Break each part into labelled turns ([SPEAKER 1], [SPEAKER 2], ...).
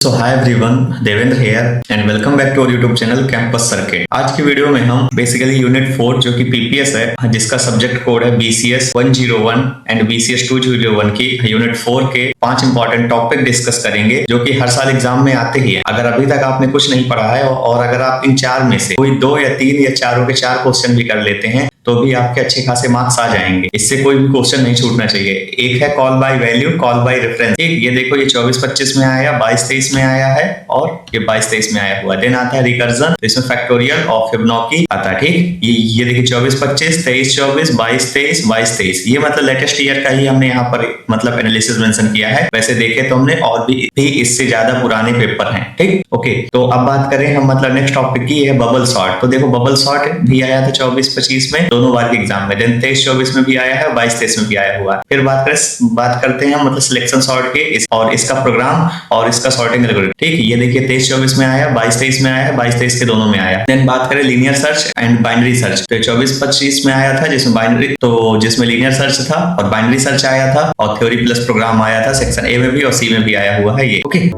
[SPEAKER 1] So hi everyone, Devendra here and welcome back to our YouTube channel campus circuit. आज की video में हम basically unit 4 जो कि पीपीएस है, जिसका सब्जेक्ट कोड है BCS 101 एंड BCS 201 की यूनिट 4 के 5 इंपॉर्टेंट टॉपिक डिस्कस करेंगे जो कि हर साल एग्जाम में आते ही है। अगर अभी तक आपने कुछ नहीं पढ़ा है और अगर आप इन 4 में से कोई 2 या 3 या चारों के 4 क्वेश्चन भी कर लेते हैं तो भी आपके अच्छे खासे मार्क्स आ जाएंगे। इससे कोई भी क्वेश्चन नहीं छूटना चाहिए। एक है call by value, call by reference. ठीक, ये देखो ये 24-25 में आया, 22-23 में आया है और ये 22-23 में आया हुआ। देन आता है रिकर्जन, इसमें फैक्टोरियल और फिबोनाची आता है। ठीक, ये देखिए 24-25, 23-24, 22-23, 22-23, ये मतलब लेटेस्ट ईयर का ही हमने यहाँ पर मतलब एनालिसिस मेंशन किया है। वैसे देखे तो हमने और भी इससे ज्यादा पुराने पेपर हैं। ठीक, ओके। तो अब बात करें हम मतलब नेक्स्ट टॉपिक की है बबल सॉर्ट। तो देखो बबल सॉर्ट भी आया था 24-25 में, दोनों बार के एग्जाम में। देन 23-24 में भी आया है, 22-23 में भी आया हुआ है। फिर बात करते हैं मतलब सिलेक्शन सॉर्ट के और इसका प्रोग्राम और इसका सॉर्टिंग एल्गोरिथम। ठीक, ये देखिए 23-24 में आया, 22-23 में आया है, 22-23 के दोनों में आया। देन बात करें linear search and binary search. तो 24-25 में आया था जिसमें लीनियर सर्च था और बाइनरी सर्च आया था और थ्योरी प्लस प्रोग्राम आया था। सेक्शन ए में भी और सी में भी आया हुआ है ये। ओके,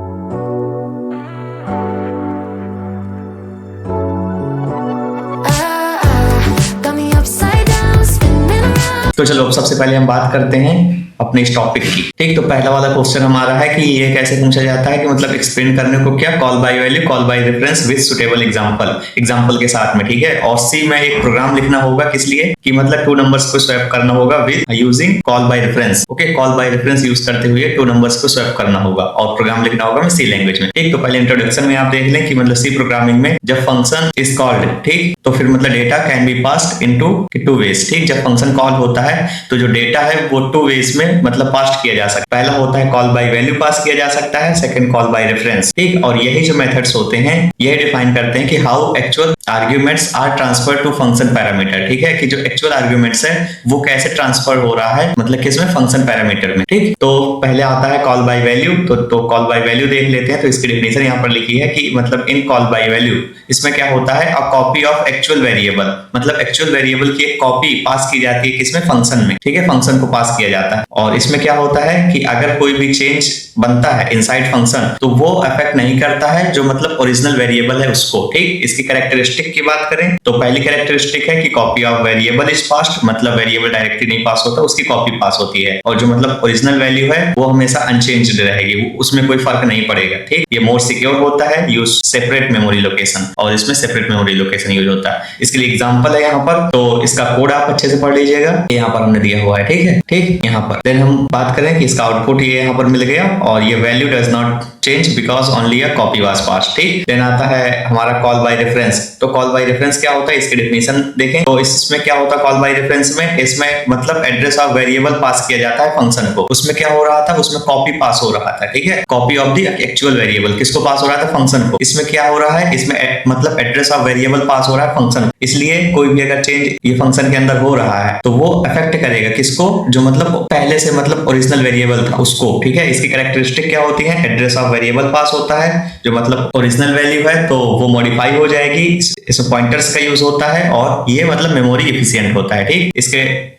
[SPEAKER 1] तो चलो सबसे पहले हम बात करते हैं अपने इस टॉपिक की। ठीक, तो पहला वाला क्वेश्चन हमारा है कि ये कैसे पूछा जाता है कि मतलब एक्सप्लेन करने को क्या, call by value, call by reference with suitable example के साथ में। ठीक है, और सी में एक प्रोग्राम लिखना होगा किस लिए कि मतलब 2 नंबर्स को स्वैप करना होगा with using call by reference. Okay, call by reference use करते हुए 2 नंबर्स को स्वैप करना होगा और प्रोग्राम लिखना होगा सी लैंग्वेज में। ठीक, तो पहले इंट्रोडक्शन में आप देख लें कि मतलब सी प्रोग्रामिंग में जब फंक्शन इज कॉल्ड, ठीक, तो फिर मतलब data can be passed into 2 ways. ठीक, जब फंक्शन कॉल होता है तो जो डेटा है वो 2 वेज में मतलब पास किया जा सकता है। पहला होता है कॉल बाय वैल्यू पास किया जा सकता है, सेकंड कॉल बाय रेफरेंस। ठीक, और यही जो मेथड्स होते हैं ये डिफाइन करते हैं कि how actual arguments are transfer to function parameter. ठीक है, कि जो एक्चुअल आर्ग्यूमेंट्स है वो कैसे ट्रांसफर हो रहा है मतलब किसमें, फंक्शन पैरामीटर में। ठीक, तो पहले आता है कॉल बाय वैल्यू। तो कॉल बाय वैल्यू देख लेते हैं। तो इसकी डेफिनेशन यहाँ पर लिखी है कि मतलब इन कॉल बाय वैल्यू इसमें क्या होता है, a copy of actual variable, मतलब एक्चुअल वेरिएबल की एक कॉपी पास की जाती है किसमें, फंक्शन में। ठीक है, फंक्शन को पास किया जाता है और इसमें क्या होता है कि अगर कोई भी चेंज बनता है इनसाइड फंक्शन तो वो अफेक्ट नहीं करता है जो मतलब ओरिजिनल वेरिएबल है उसको। ठीक, इसकी कैरेक्टरिस्टिक की बात करें तो पहली कैरेक्टरिस्टिक है कि copy of variable is passed, मतलब वेरिएबल डायरेक्टली नहीं पास होता, उसकी कॉपी पास होती है और जो मतलब ओरिजिनल वैल्यू है वो हमेशा अनचेंज्ड रहेगी, उसमें कोई फर्क नहीं पड़ेगा। ठीक, ये मोर सिक्योर होता है, यूज सेपरेट मेमोरी लोकेशन, और इसमें सेपरेट मेमोरी लोकेशन यूज होता है। इसके लिए एग्जांपल है यहाँ पर, तो इसका कोड आप अच्छे से पढ़ लीजिएगा, यहाँ पर हमने दिया हुआ है। ठीक है, ठीक, यहाँ पर देन हम बात करें कि इसका आउटपुट ये यहाँ पर मिल गया और ये value does not change because only a copy was passed. ठीक, देन आता है हमारा कॉल बाय रेफरेंस। तो कॉल बाय रेफरेंस क्या होता है, इसकी डेफिनेशन देखें। तो इसमें क्या होता है कॉल बाय रेफरेंस में, इसमें मतलब एड्रेस ऑफ वेरिएबल पास किया जाता है फंक्शन को। उसमें क्या हो रहा था, उसमें कॉपी पास हो रहा था। ठीक है, copy of the actual variable किसको पास हो रहा था, फंक्शन को। इसमें क्या हो रहा है, इसमें मतलब एड्रेस ऑफ वेरिएबल पास हो रहा है फंक्शन, इसलिए कोई भी अगर चेंज ये फंक्शन के अंदर हो रहा है तो वो अफेक्ट करेगा किसको, जो मतलब पहले से मतलब ओरिजिनल वेरिएबल था उसको। ठीक है, इसकी कैरेक्टरिस्टिक क्या होती है, एड्रेस ऑफ वेरिएबल पास होता है, जो मतलब ओरिजिनल वैल्यू है तो वो मॉडिफाई हो जाएगी, इसमें पॉइंटर्स का यूज होता है और ये मतलब मेमोरी एफिशिएंट होता है। ठीक,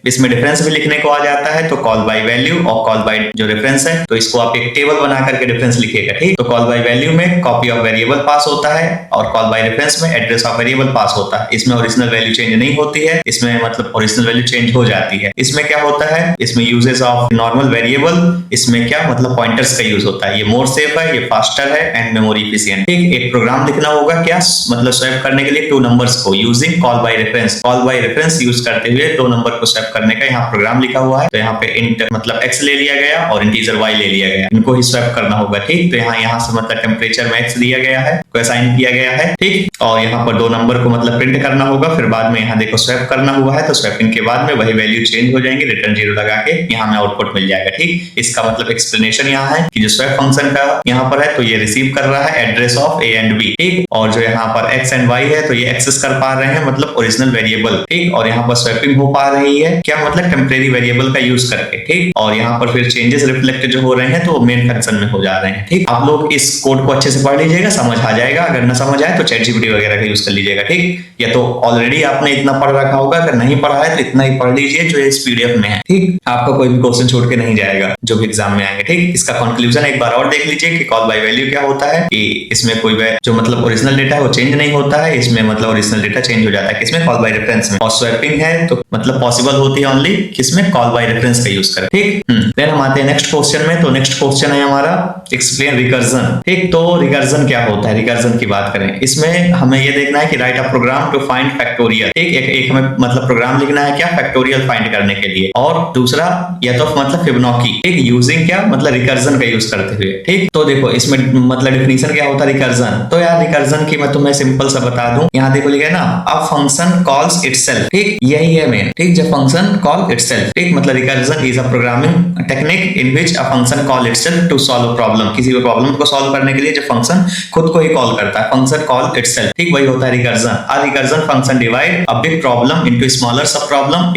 [SPEAKER 1] इसमें डिफरेंस भी लिखने को आ जाता है। तो कॉल बाय वैल्यू और कॉल बाय जो रेफरेंस है तो इसको आप एक टेबल बना करके डिफरेंस लिखिएगा। ठीक, तो कॉल बाय वैल्यू में कॉपी ऑफ वेरिएबल पास होता है और कॉल बाय रेफरेंस में एड्रेस ऑफ वेरिएबल पास होता है। इसमें ओरिजिनल वैल्यू चेंज नहीं होती है, इसमें मतलब ओरिजिनल वैल्यू चेंज हो जाती है। इसमें क्या होता है, इसमें यूजेस ऑफ नॉर्मल वेरिएबल, इसमें क्या मतलब पॉइंटर्स का यूज होता है। ये मोर सेफ है, ये फास्टर है एंड मेमोरी एफिशिएंट। ठीक, एक प्रोग्राम लिखना होगा क्या मतलब स्वैप करने के लिए 2 नंबर्स को using call by reference. Call by reference use करते हुए 2 नंबर को स्वैप करने का यहाँ प्रोग्राम लिखा हुआ है। तो यहाँ पे इंट मतलब x ले लिया गया और इंटीजर y ले लिया गया, इनको ही स्वैप करना होगा। ठीक, तो यहाँ से मतलब टेम्परेचर में x दिया गया है, को असाइन किया गया है। ठीक, और यहाँ पर 2 नंबर को मतलब प्रिंट करना होगा, फिर बाद में यहाँ देखो स्वैप करना हुआ है तो स्वैपिंग के बाद में वही वैल्यू चेंज हो जाएंगे, रिटर्न 0 लगा के यहाँ में आउटपुट मिल जाएगा। ठीक, इसका मतलब एक्सप्लेनेशन यहाँ है कि जो स्वैप फंक्शन का यहाँ पर है तो ये रिसीव कर रहा है address of a and b। ठीक, और जो यहाँ पर x एंड y है तो ये एक्सेस कर पा रहे हैं मतलब ओरिजिनल वेरिएबल। ठीक, और यहाँ पर स्वैपिंग हो पा रही है क्या मतलब टेम्परेरी वेरिएबल का यूज करके। ठीक, और यहाँ पर फिर चेंजेस रिफ्लेक्ट जो हो रहे हैं तो मेन फंक्शन में हो जा रहे हैं। ठीक, आप लोग इस कोड को अच्छे से पढ़ लीजिएगा, समझ आ जाएगा। अगर ना समझ आए तो चैट जीपीटी वगैरह का यूज कर लीजिएगा। ठीक, या तो ऑलरेडी आपने इतना पढ़ रखा होगा, अगर नहीं पढ़ा है तो इतना ही पढ़ लीजिए जो इस पीडीएफ में है। ठीक, आपका कोई भी क्वेश्चन छोड़ के नहीं जाएगा जो भी एग्जाम में आएंगे। ठीक, इसका कंक्लूजन एक बार और देख लीजिए कि कॉल बाय वैल्यू क्या होता है, कि इसमें कोई जो मतलब ओरिजिनल डेटा है वो चेंज नहीं होता है, इसमें मतलब ओरिजिनल डेटा चेंज हो जाता है किसमें, कॉल बाय रेफरेंस में। और स्वैपिंग है तो मतलब पॉसिबल होती है ओनली किसमें, कॉल बाय रेफरेंस का यूज करें। ठीक, देन हम आते हैं नेक्स्ट क्वेश्चन में। तो नेक्स्ट क्वेश्चन है हमारा एक्सप्लेन रिकर्जन। ठीक, तो रिकर्जन क्या होता है, रिकर्जन की बात करें इसमें हमें ये देखना है कि write a program to find factorial. एक हमें मतलब प्रोग्राम लिखना है क्या, फैक्टोरियल फाइंड करने के लिए, और दूसरा या तो मतलब फिबोनाची, ठीक, यूजिंग क्या मतलब रिकर्जन का यूज करते हुए। ठीक, तो देखो इसमें मतलब डेफिनेशन क्या होता है रिकर्जन। तो यार रिकर्जन की मैं तुम्हें सिंपल सा बता दूं, यहाँ देखो लिखा है ना, अ फंक्शन कॉल्स इटसेल्फ। ठीक, यही है मेन। ठीक, जब फंक्शन कॉल इटसेल्फ, ठीक, मतलब recursion is a programming technique in which a function call itself to solve a problem. किसी भी प्रॉब्लम को सॉल्व करने के लिए जब फंक्शन खुद को ही कॉल करता है, फंक्शन कॉल इटसेल्फ, ठीक, वही होता है recursion. A recursion function divide a big problem into smaller सब प्रॉब्लम।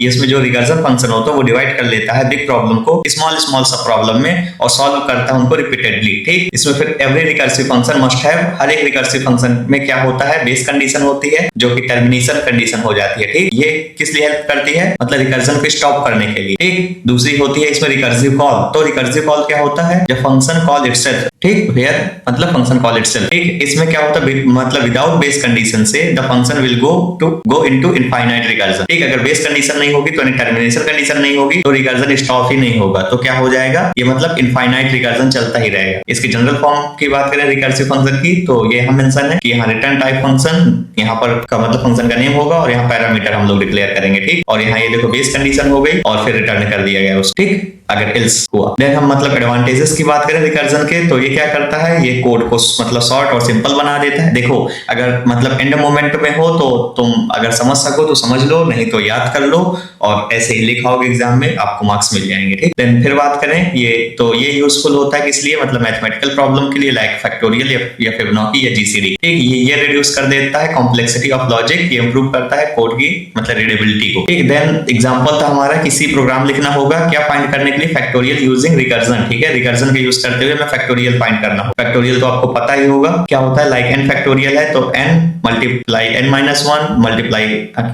[SPEAKER 1] इसमें जो रिकर्जन फंक्शन होता है वो डिवाइड कर लेता है बिग प्रॉब्लम को स्मॉल स्मॉल सब प्रॉब्लम में और सॉल्व करता है उनको रिपीटेडली। ठीक, इसमें फिर every recursive function must have, हर एक रिकर्सिव फंक्शन में क्या होता है, बेस कंडीशन होती है जो कि टर्मिनेशन कंडीशन हो जाती है। ठीक, ये किस लिए हेल्प करती है, मतलब रिकर्जन को स्टॉप करने के लिए। ठीक, दूसरी होती है इसमें रिकर्सिव कॉल। तो रिकर्सिव कॉल क्या होता है, जब फंक्शन कॉल इटसेल्फ, ठीक, वेयर मतलब फंक्शन कॉल इटसेल्फ। ठीक, इसमें क्या होता है मतलब विदाउट बेस कंडीशन से the function will go into infinite recursion. ठीक, अगर बेस कंडीशन नहीं होगी तो टर्मिनेशन कंडीशन नहीं होगी तो रिकर्जन स्टॉप ही नहीं होगा, तो क्या हो जाएगा, ये मतलब इनफाइनाइट रिकर्जन चलता ही रहेगा। इसकी जनरल फॉर्म की बात करें रिकर्सिव फंक्शन की, तो ये हम मेंशन है कि यहाँ रिटर्न टाइप फंक्शन, यहाँ पर का मतलब फंक्शन का नेम होगा और यहाँ पैरामीटर हम लोग डिक्लेयर करेंगे। ठीक, और यहाँ ये देखो बेस कंडीशन हो गई और फिर रिटर्न कर दिया गया उस, ठीक, अगर एल्स हुआ। देन हम मतलब एडवांटेजेस की बात करें रिकर्जन के, तो ये क्या करता है, ये कोड को मतलब शॉर्ट और सिंपल बना देता है। देखो अगर मतलब एंड मोमेंट में हो तो तुम अगर समझ सको तो समझ लो, नहीं तो याद कर लो और ऐसे ही लिखाओगे एग्जाम में, आपको मार्क्स मिल जाएंगे। ठीक, देन फिर बात करें ये, तो ये यूजफुल होता है इसलिए मतलब मैथमेटिकल प्रॉब्लम के लिए, लाइक फैक्टोरियल या फिबोनाची या जीसीडी। ठीक, ये रिड्यूस कर देता है कॉम्प्लेक्सिटी ऑफ लॉजिक, ये इंप्रूव करता है कोड की मतलब रीडेबिलिटी को। ठीक, देन एग्जांपल था हमारा किसी प्रोग्राम लिखना होगा क्या फाइंड करने के लिए, फैक्टोरियल यूजिंग रिकर्जन। ठीक है, रिकर्जन का यूज करते हुए मैं फैक्टोरियल फाइंड करना हो। फैक्टोरियल तो आपको पता ही होगा क्या होता है, लाइक n फैक्टोरियल है तो n multiply n-1 multiply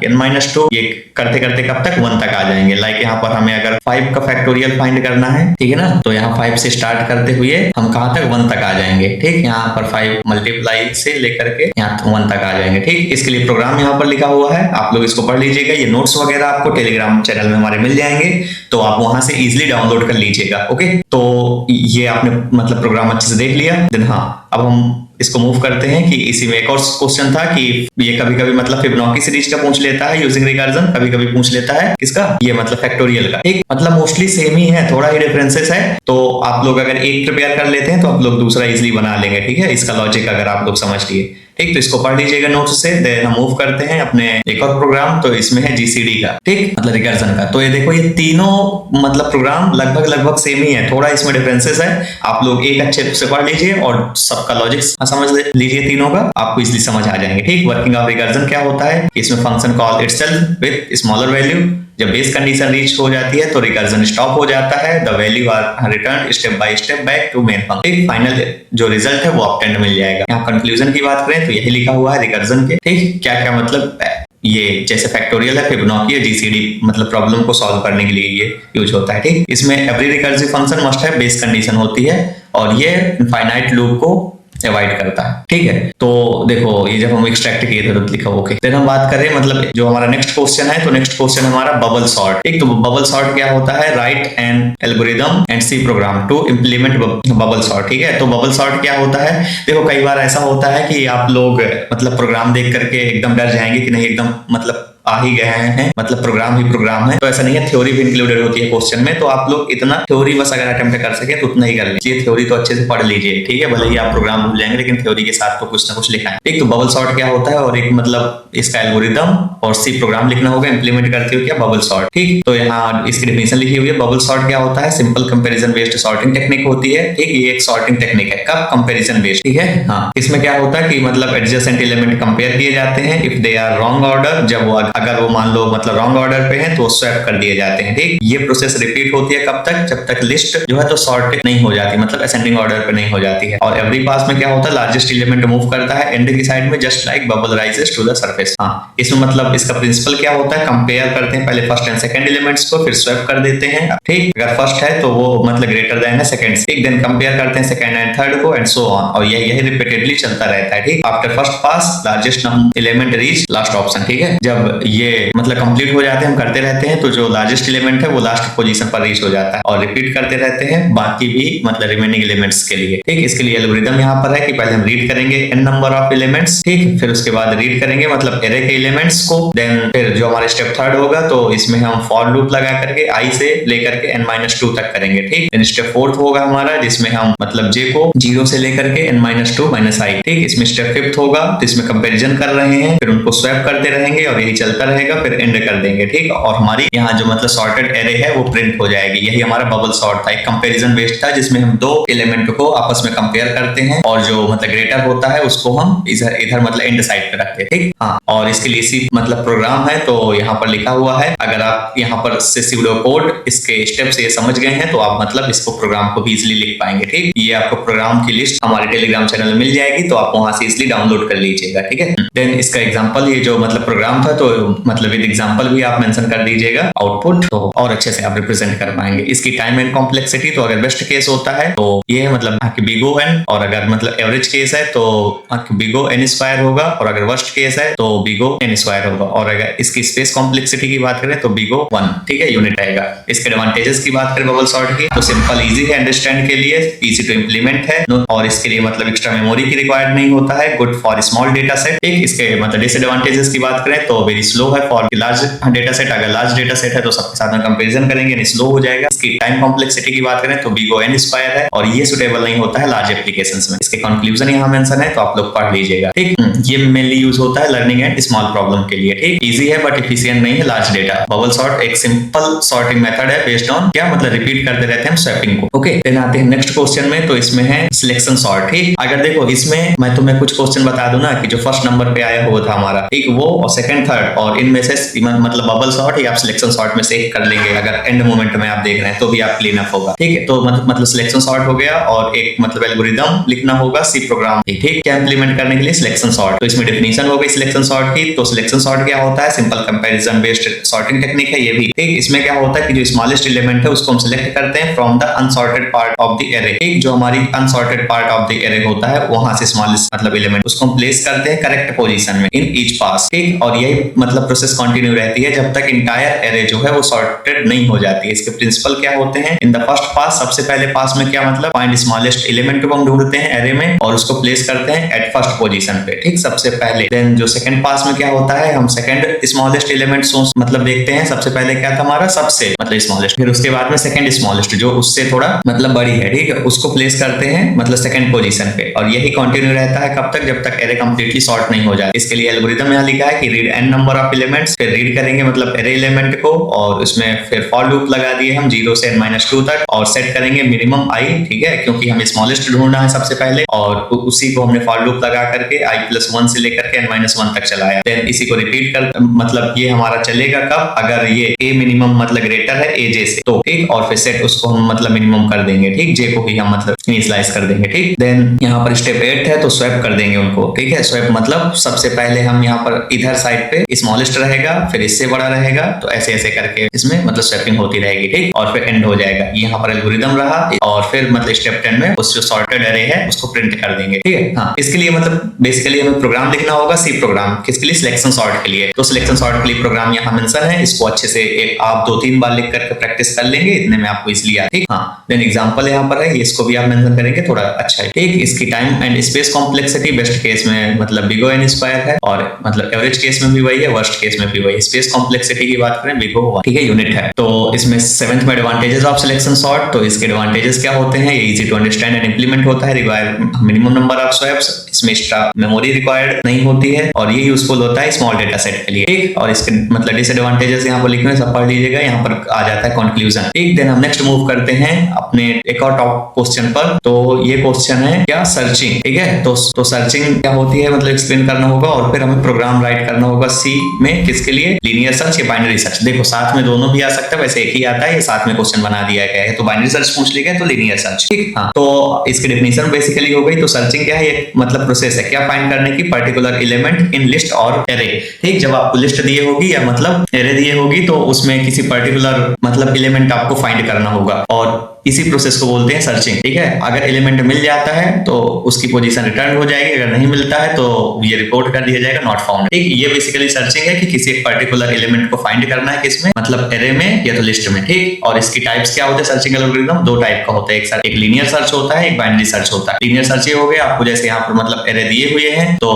[SPEAKER 1] n-2, ये करते करते कब तक 1 तक आ जाएंगे। लाइक यहाँ पर हमें अगर 5 का फैक्टोरियल फाइंड करना है, ठीक है ना, तो यहाँ 5 से स्टार्ट करते हुए हम कहां तक 1 तक आ जाएंगे। ठीक, यहाँ पर 5 मल्टीप्लाई से लेकर के यहाँ 1 तक आ जाएंगे। ठीक, इसके लिए प्रोग्राम यहाँ पर लिखा हुआ है, आप लोग इसको पढ़ लीजिएगा। ये नोट्स वगैरह आपको टेलीग्राम चैनल में हमारे मिल जाएंगे, तो आप वहां से इजिली डाउनलोड कर लीजिएगा। ओके, तो ये आपने मतलब प्रोग्राम अच्छे से देख लिया। देन हाँ, अब हम इसको मूव करते हैं कि इसी में एक और क्वेश्चन था कि ये कभी कभी मतलब फिबोनाची सीरीज का पूछ लेता है यूजिंग रिकर्जन, कभी कभी पूछ लेता है किसका, ये मतलब फैक्टोरियल का। ठीक, मतलब मोस्टली सेम ही है, थोड़ा ही डिफरेंसेस है, तो आप लोग अगर एक प्रिपेयर कर लेते हैं तो आप लोग दूसरा इजिली बना लेंगे। ठीक है, इसका लॉजिक अगर आप लोग समझ लिए। ठीक, तो इसको पढ़ लीजिएगा नोट्स से। देन हम मूव करते हैं अपने एक और प्रोग्राम, तो इसमें है जीसीडी का, ठीक, मतलब रिकर्जन का। तो ये देखो ये तीनों मतलब प्रोग्राम लगभग सेम ही है, थोड़ा इसमें डिफरेंसेस है। आप लोग एक अच्छे से पढ़ लीजिए और सबका लॉजिक समझ लीजिए, तीनों का आपको इजिली समझ आ जाएंगे। ठीक, वर्किंग ऑफ रिकर्जन क्या होता है, इसमें function call itself with smaller value, जब बेस कंडीशन रीच हो जाती है तो रिकर्जन स्टॉप हो जाता है, the value are return step by step back to main function. Final जो रिजल्ट है वो ऑब्टेंड मिल जाएगा। यहाँ कंक्लूजन की बात करें तो यही लिखा हुआ है रिकर्जन के। ठीक, क्या क्या मतलब ये जैसे फैक्टोरियल है, फिबोनाची या जीसीडी, मतलब प्रॉब्लम को सॉल्व करने के लिए ये यूज होता है। ठीक, इसमें एवरी रिकर्सिव फंक्शन मस्ट है बेस कंडीशन होती है और ये इनफाइनाइट लूप को अवॉइड करता है। ठीक है, तो देखो ये जब हम एक्सट्रैक्ट किए थे तो लिखा ओके। फिर हम बात करें मतलब जो हमारा नेक्स्ट क्वेश्चन है, तो नेक्स्ट क्वेश्चन हमारा बबल सॉर्ट। एक तो बबल सॉर्ट क्या होता है, write an algorithm and C program to implement bubble sort. ठीक है, तो बबल सॉर्ट क्या होता है, देखो कई बार ऐसा होता है कि आप लोग मतलब प्रोग्राम देख करके एकदम डर जाएंगे कि नहीं एकदम मतलब आ ही गए हैं, मतलब प्रोग्राम ही प्रोग्राम है, तो ऐसा नहीं है, थ्योरी भी इंक्लूडेड होती है क्वेश्चन में। तो आप लोग इतना थ्योरी बस अगर अटेम्प्ट कर सके तो उतना ही कर लीजिए, थ्योरी तो अच्छे से पढ़ लीजिए। ठीक है, भले ही आप प्रोग्राम भूल जाएंगे लेकिन थ्योरी के साथ तो कुछ ना कुछ लिखा है। एक तो बबल सॉर्ट क्या होता है और एक मतलब इसका एल्गोरिदम और सी प्रोग्राम लिखना होगा, इंप्लीमेंट करते हो क्या बबल सॉर्ट। ठीक, तो यहाँ इसकी डेफिनेशन लिखी हुई है। बबल सॉर्ट क्या होता है, simple comparison based sorting technique होती है। ठीक, ये एक सॉर्टिंग टेक्निक है, कब, कंपैरिजन बेस्ड। ठीक है, हाँ, इसमें क्या होता है कि मतलब एडजेसेंट एलिमेंट कंपेयर किए जाते हैं if they are wrong order, जब वो अगर वो मान लो मतलब रॉन्ग ऑर्डर पे है तो स्वैप कर दिए जाते हैं। ठीक, ये प्रोसेस रिपीट होती है कब तक, जब तक लिस्ट जो है तो सॉर्टेड नहीं हो जाती, मतलब असेंडिंग ऑर्डर पे नहीं हो जाती है। और एवरी पास में क्या होता है, लार्जेस्ट एलिमेंट मूव करता है एंड की साइड में, just like bubble rises to the surface. हाँ, इसमें मतलब इसका प्रिंसिपल क्या होता है, कंपेयर करते हैं पहले फर्स्ट एंड सेकंड एलिमेंट्स को, फिर स्वैप कर देते हैं। ठीक, अगर फर्स्ट है तो वो मतलब ग्रेटर देन है सेकंड से, देन कंपेयर करते हैं सेकंड एंड थर्ड को एंड सो ऑन, और यही रिपीटेडली चलता रहता है। ठीक, after first pass largest element reach last option. ठीक है, जब ये मतलब कंप्लीट हो जाते हैं, हम करते रहते हैं, तो जो लार्जेस्ट एलिमेंट है वो लास्ट पोजीशन पर रीच हो जाता है, और रिपीट करते रहते हैं बाकी भी मतलब रिमेनिंग एलिमेंट्स के लिए। ठीक, इसके लिए एल्गोरिथम यहाँ पर है कि पहले हम रीड करेंगे n नंबर ऑफ एलिमेंट्स, ठीक, फिर उसके बाद रीड करेंगे मतलब एरे के एलिमेंट्स को, देन फिर जो हमारा स्टेप थर्ड होगा तो इसमें हम फॉर लूप लगा करके i से लेकर के n-2 तक करेंगे। ठीक, देन स्टेप फोर्थ होगा हमारा जिसमें हम मतलब j को 0 से लेकर के n-2 -i। ठीक, इसमें स्टेप फिफ्थ होगा तो इसमें कंपैरिजन कर रहे हैं, फिर उनको स्वैप करते रहेंगे और यही चलता रहेगा, फिर एंड कर देंगे। ठीक, और हमारी यहाँ जो मतलब सॉर्टेड एरे है वो प्रिंट हो जाएगी। यही हमारा बबल सॉर्ट था, एक कंपैरिजन बेस्ड था जिसमें हम दो एलिमेंट को आपस में कंपेयर करते हैं और जो मतलब ग्रेटर होता है उसको हम इधर मतलब एंड साइड पे रखते हैं। ठीक, हाँ, और इसके लिए इसी मतलब प्रोग्राम है तो यहाँ पर लिखा हुआ है। अगर आप यहाँ पर से सीडो कोड इसके स्टेप से समझ गए हैं तो आप मतलब इसको प्रोग्राम को भी इजिली लिख पाएंगे। ठीक, ये आपको प्रोग्राम की लिस्ट हमारे टेलीग्राम चैनल में मिल जाएगी, तो आप वहां से इजिली डाउनलोड कर लीजिएगा। ठीक है, देन इसका एग्जांपल, ये जो मतलब प्रोग्राम था तो मतलब विद एग्जांपल भी आप मेंशन कर दीजिएगा आउटपुट, तो और अच्छे से आप रिप्रेजेंट कर पाएंगे। इसकी टाइम एंड कॉम्प्लेक्सिटी, तो अगर बेस्ट केस होता है तो ये मतलब आपकी बिगो n, और अगर मतलब एवरेज केस है तो आपकी बिगो n² होगा, और अगर वर्स्ट केस है तो बिगो n² होगा, और अगर इसकी स्पेस कॉम्प्लेक्सिटी की बात करें तो बिगो 1। ठीक है, यूनिट आएगा। इसके एडवांटेजेस की बात करें बबल सॉर्ट की, तो सिंपल इजी है अंडरस्टैंड के लिए, इजी टू इंप्लीमेंट है, और इसके लिए मतलब एक्स्ट्रा मेमोरी की रिक्वायर्ड नहीं होता है, good for small data set. ठीक, इसके मतलब डिसएडवांटेजेस की बात करें तो वेरी स्लो है फॉर लार्ज डेटा सेट। अगर लार्ज डेटा सेट है तो सबके साथ में कंपैरिजन करेंगे स्लो हो जाएगा। इसकी टाइम कॉम्प्लेक्सिटी की बात करें तो बिगो n² है, और ये सुटेबल नहीं होता है लार्ज एप्लीकेशंस में। इसके कंक्लूजन यहाँ मेंशन है तो आप लोग पढ़ लीजिएगा। ठीक, ये मेनली यूज होता है लर्निंग एंड स्मॉल प्रॉब्लम के लिए। ठीक, इजी है बट एफिशिएंट नहीं है लार्ज डेटा। बबल सॉर्ट एक सिंपल सॉर्टिंग मेथड है बेस्ड ऑन क्या मतलब रिपीट करते रहते हैं स्वैपिंग को। ओके, देन आते हैं नेक्स्ट क्वेश्चन में, तो इसमें है सिलेक्शन सॉर्ट। ठीक, अगर देखो इसमें मैं तुम्हें कुछ क्वेश्चन बता दूं ना कि जो फर्स्ट नंबर पे आया हुआ था हमारा, ठीक, वो और सेकंड थर्ड, और इनमें से मतलब बबल सॉर्ट या आप सिलेक्शन सॉर्ट में से एक कर लेंगे। अगर एंड मोमेंट में आप देख रहे हैं तो भी आप क्लीन अप होगा। ठीक है, तो मतलब सिलेक्शन सॉर्ट हो गया, और एक मतलब एल्गोरिथम लिखना होगा सी प्रोग्राम। ठीक, क्या इंप्लीमेंट करने के लिए सिलेक्शन सॉर्ट, तो इसमें डेफिनेशन हो गई सिलेक्शन सॉर्ट की। तो सिलेक्शन सॉर्ट क्या होता है, simple comparison based sorting technique है ये भी। ठीक, इसमें क्या होता है कि जो स्मॉलेस्ट एलिमेंट है उसको हम सिलेक्ट करते हैं from the unsorted part of the array. ठीक, जो हमारी unsorted part of the array होता है वहां से स्मॉलेस्ट मतलब एलिमेंट उसको हम प्लेस करते हैं करेक्ट पोजीशन में इन ईच पास। ठीक, और यही मतलब प्रोसेस कंटिन्यू रहती है जब तक इंटायर एरे जो है वो सॉर्टेड नहीं हो जाती है। इसके प्रिंसिपल क्या होते हैं, इन द फर्स्ट पास, सबसे पहले पास में क्या मतलब फाइंड स्मॉलेस्ट एलिमेंट को हम ढूंढते हैं एरे में और उसको प्लेस करते हैं एट फर्स्ट पोजीशन पे। ठीक, सबसे पहले। देन जो सेकंड पास में क्या होता है, हम सेकंड स्मॉलेस्ट एलिमेंट मतलब देखते हैं। सबसे पहले क्या था हमारा, सबसे मतलब स्मॉलेस्ट, फिर उसके बाद में सेकंड स्मॉलेस्ट जो उससे थोड़ा मतलब बड़ी है। ठीक है, उसको प्लेस करते हैं मतलब सेकंड पोजीशन पे, और यही कंटिन्यू रहता है कब तक, जब तक एरे कंप्लीटली सॉर्ट नहीं हो जाए। इसके लिए एल्गोरिथम यहाँ लिखा है कि read n number of elements, फिर रीड करेंगे मतलब एरे एलिमेंट को, और उसमें फिर फॉर लूप लगा दिए हम 0 से n-2 तक, और सेट करेंगे मिनिमम i। ठीक है, क्योंकि हमें स्मॉलेस्ट ढूंढना है सबसे पहले, और उसी को हमने फॉर लूप लगा करके i+1 से लेकर के n-1 तक चलाया। देन इसी को रिपीट कर मतलब ये हमारा चलेगा कब, अगर ये a मिनिमम मतलब ग्रेटर है aj से, तो ठीक, और फिर सेट उसको हम मतलब मिनिमम कर देंगे। ठीक, j को भी हम मतलब इनिशियलाइज कर देंगे। ठीक, देन यहाँ पर स्टेप 8 है तो स्वैप कर देंगे उनको। ठीक है, स्वैप मतलब सबसे पहले हम यहाँ पर इधर साइड पे स्मॉलेस्ट रहेगा, फिर इससे बड़ा रहेगा, तो ऐसे ऐसे करके इसमें मतलब स्वैपिंग होती रहेगी। ठीक, और फिर एंड हो जाएगा। यहाँ पर एल्गोरिथम रहा, और फिर मतलब स्टेप 10 में उस जो सॉर्टेड एरे है उसको प्रिंट कर देंगे। ठीक है, हाँ, इसके लिए मतलब बेसिकली हमें प्रोग्राम लिखना होगा, सी प्रोग्राम, किसके लिए, सिलेक्शन सॉर्ट के लिए। तो सिलेक्शन सॉर्ट के लिए प्रोग्राम यहाँ मेंशन है, इसको अच्छे से आप 2-3 बार लिख करके प्रैक्टिस कर लेंगे, इतने में आपको इसलिए आता है। ठीक, हाँ, देन एग्जांपल यहाँ पर है, इसको भी आप मेंशन करेंगे, थोड़ा अच्छा है। ठीक, इसकी time and space complexity best case में मतलब बिगो n² है, और मतलब एवरेज केस में भी वही है, वर्स्ट केस में भी वही। स्पेस कॉम्प्लेक्सिटी की बात करें बिगो 1। ठीक है, यूनिट है। तो इसमें 7th में एडवांटेजेस ऑफ सिलेक्शन सॉर्ट, तो इसके एडवांटेजेस क्या होते हैं, ये easy to understand and implement होता है, require minimum number of swaps, इसमें एक्स्ट्रा मेमोरी रिक्वायर्ड नहीं होती है, और ये यूजफुल होता है स्मॉल डेटा सेट के लिए। ठीक, और इसके मतलब डिसएडवांटेजेस यहाँ पर लिखने सब पढ़ लीजिएगा, यहाँ पर आ जाता है कंक्लूजन। ठीक, देन हम नेक्स्ट मूव करते हैं अपने एक और टॉप क्वेश्चन पर। तो ये क्वेश्चन है क्या, सर्चिंग। ठीक है, तो सर्चिंग क्या होती है मतलब एक्सप्लेन करना होगा, और फिर हमें प्रोग्राम राइट करना होगा सी में किसके लिए, लीनियर सर्च या बाइनरी सर्च। देखो साथ में दोनों भी आ सकता है, वैसे एक ही आता है, ये साथ में क्वेश्चन बना दिया गया है, तो बाइनरी सर्च पूछ लिया गया तो लीनियर सर्च, ठीक। हाँ, तो इसकी डेफिनेशन बेसिकली हो गई। तो सर्चिंग क्या है, ये मतलब प्रोसेस है क्या, फाइंड करने की पर्टिकुलर एलिमेंट इन लिस्ट और एरे, ठीक। जब आपको लिस्ट दिए होगी या मतलब एरे दिए होगी तो उसमें किसी पर्टिकुलर मतलब एलिमेंट आपको फाइंड करना होगा, और इसी प्रोसेस को बोलते हैं सर्चिंग, ठीक है। अगर एलिमेंट मिल जाता है तो उसकी पोजीशन रिटर्न हो जाएगी, अगर नहीं मिलता है तो ये रिपोर्ट कर दिया जाएगा नॉट फाउंड, ठीक। ये बेसिकली सर्चिंग है कि किसी एक पर्टिकुलर एलिमेंट को फाइंड करना है, किसमें, मतलब एरे में या तो लिस्ट में, ठीक। और इसकी टाइप्स क्या होते हैं सर्चिंग एल्गोरिथम, दो टाइप का होता है, एक लीनियर सर्च होता है, एक बाइनरी सर्च होता है। लीनियर सर्च ये हो गया, आपको जैसे यहाँ पर मतलब एरे दिए हुए हैं तो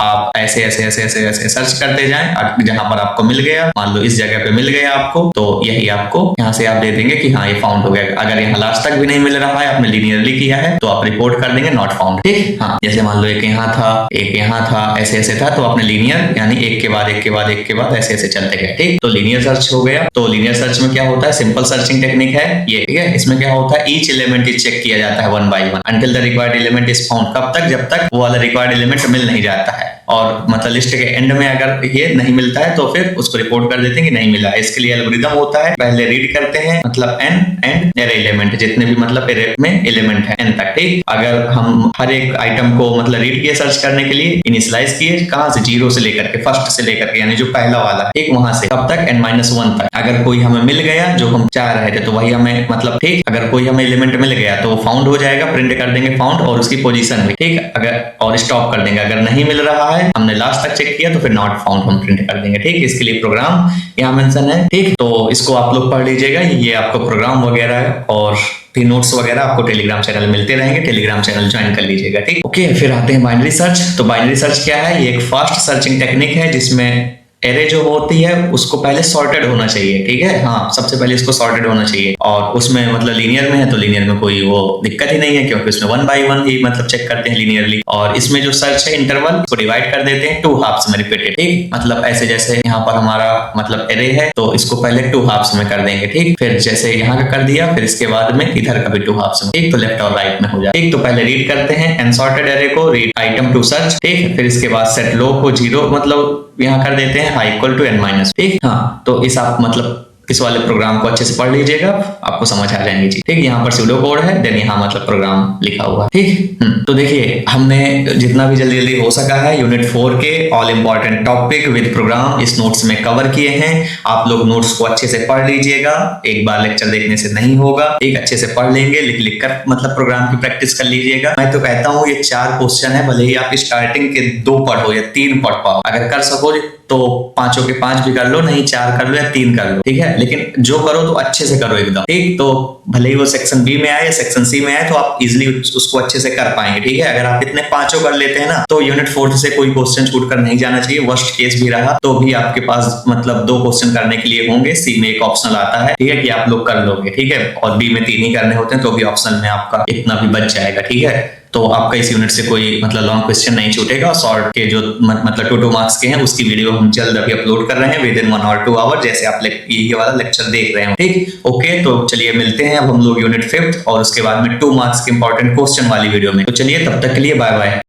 [SPEAKER 1] आप ऐसे ऐसे ऐसे ऐसे ऐसे सर्च करते जाएं, जहां पर आपको मिल गया, मान लो इस जगह पे मिल गया आपको, तो यही आपको यहाँ से आप दे देंगे कि हाँ ये फाउंड हो गया। अगर यहाँ लास्ट तक भी नहीं मिल रहा है, आपने लीनियरली किया है, तो आप रिपोर्ट कर देंगे नॉट फाउंड, ठीक। हाँ, जैसे मान लो एक यहाँ था, एक यहाँ था, ऐसे ऐसे था, तो आपने लीनियर यानी एक के बाद एक के बाद एक के बाद ऐसे ऐसे चलते गए, ठीक। तो लीनियर सर्च हो गया। तो लीनियर सर्च में क्या होता है, सिंपल सर्चिंग टेक्निक है ये, ठीक है। इसमें क्या होता है, ईच एलिमेंट इज चेक किया जाता है one by one until the required element is found. कब तक, जब तक वो वाला रिक्वायर्ड एलिमेंट मिल नहीं जाता है, और मतलब लिस्ट के एंड में अगर ये नहीं मिलता है तो फिर उसको रिपोर्ट कर देते हैं कि नहीं मिला। इसके लिए एल्गोरिथम होता है, पहले रीड करते हैं मतलब n एंड एरे एलिमेंट, जितने भी मतलब एरे में एलिमेंट है n तक, ठीक। अगर हम हर एक आइटम को मतलब रीड किए सर्च करने के लिए, इनिशियलाइज किए कहां से, जीरो से लेकर के, फर्स्ट से लेकर के यानी जो पहला वाला, ठीक, वहां से कब तक, n-1 तक। अगर कोई हमें मिल गया जो हम चाह रहे थे तो वही हमें मतलब, ठीक। अगर कोई हमें एलिमेंट मिल गया तो वो फाउंड हो जाएगा, प्रिंट कर देंगे फाउंड और उसकी पोजीशन भी, ठीक। अगर और स्टॉप कर देंगे, अगर नहीं मिल रहा है, हमने लास्ट तक चेक किया तो फिर नॉट फाउंड हम प्रिंट कर देंगे, ठीक। इसके लिए प्रोग्राम यहाँ मेंशन है, ठीक। तो इसको आप लोग पढ़ लीजिएगा, ये आपको प्रोग्राम वगैरह है, और फिर नोट्स वगैरह आपको टेलीग्राम चैनल मिलते रहेंगे, टेलीग्राम चैनल ज्वाइन कर लीजिएगा, ठीक। ओके, फिर आते हैं बाइनरी सर्च। तो बाइनरी सर्च क्या है, ये एक फास्ट सर्चिंग टेक्निक है जिसमें एरे जो होती है उसको पहले सॉर्टेड होना चाहिए, ठीक है। हाँ, सबसे पहले इसको सॉर्टेड होना चाहिए, और उसमें मतलब लीनियर में है तो लीनियर में कोई वो दिक्कत ही नहीं है, क्योंकि उसमें वन बाय वन ही मतलब चेक करते हैं लीनियरली। और इसमें जो सर्च है इंटरवल को डिवाइड कर देते हैं टू हाफ्स में रिपीटेड, ठीक। मतलब ऐसे जैसे यहाँ पर हमारा मतलब एरे है तो इसको पहले टू हाफ्स में कर देंगे, ठीक। फिर जैसे यहाँ का कर दिया, फिर इसके बाद में इधर का भी टू हाफ्स में, ठीक। तो लेफ्ट और राइट में हो जाए, ठीक। तो पहले रीड करते हैं अनसॉर्टेड एरे को, रीड आइटम टू सर्च, ठीक। फिर इसके बाद सेट लो को 0 मतलब यहाँ कर देते हैं इक्वल टू n-, ठीक। हाँ, तो इस आप मतलब इस वाले प्रोग्राम को अच्छे से पढ़ लीजिएगा, आपको समझ आ जाएंगी चीज, ठीक। यहाँ पर सूडो कोड है, देन यहाँ मतलब प्रोग्राम लिखा हुआ, ठीक। तो देखिए हमने जितना भी जल्दी जल्दी हो सका है यूनिट 4 के all important topic with program इस नोट्स में कवर किए हैं। आप लोग नोट्स को अच्छे से पढ़ लीजिएगा, एक बार लेक्चर देखने से नहीं होगा, एक अच्छे से पढ़ लेंगे, लिख लिख कर मतलब प्रोग्राम की प्रैक्टिस कर लीजिएगा। मैं तो कहता हूँ ये 4 क्वेश्चन है, भले ही आप स्टार्टिंग के 2 पढ़ो या 3 पढ़ पाओ, अगर कर सको तो 5 के 5 भी कर लो, नहीं 4 कर लो या 3 कर लो, ठीक है। लेकिन जो करो तो अच्छे से करो एकदम, ठीक। तो भले ही वो सेक्शन बी में आए या सेक्शन सी में आए तो आप इजिली उसको अच्छे से कर पाएंगे, ठीक है। अगर आप इतने 5 कर लेते हैं ना तो यूनिट 4 से कोई क्वेश्चन छूट कर नहीं जाना चाहिए। वर्स्ट केस भी रहा तो भी आपके पास मतलब 2 क्वेश्चन करने के लिए होंगे, सी में एक ऑप्शनल आता है, ठीक है, कि आप लोग कर लोगे, ठीक है। और बी में 3 ही करने होते हैं तो भी ऑप्शनल में आपका इतना भी बच जाएगा, ठीक है। तो आपका इस यूनिट से कोई मतलब लॉन्ग क्वेश्चन नहीं छूटेगा। शॉर्ट के जो मतलब 2 मार्क्स के हैं उसकी वीडियो हम जल्द अभी अपलोड कर रहे हैं विद इन 1 और 2 आवर, जैसे आप ये वाला लेक्चर देख रहे हैं, ठीक। ओके, तो चलिए मिलते हैं अब हम लोग यूनिट 5 और उसके बाद में 2 मार्क्स के इंपॉर्टेंट क्वेश्चन वाली वीडियो में। तो चलिए तब तक के लिए बाय बाय।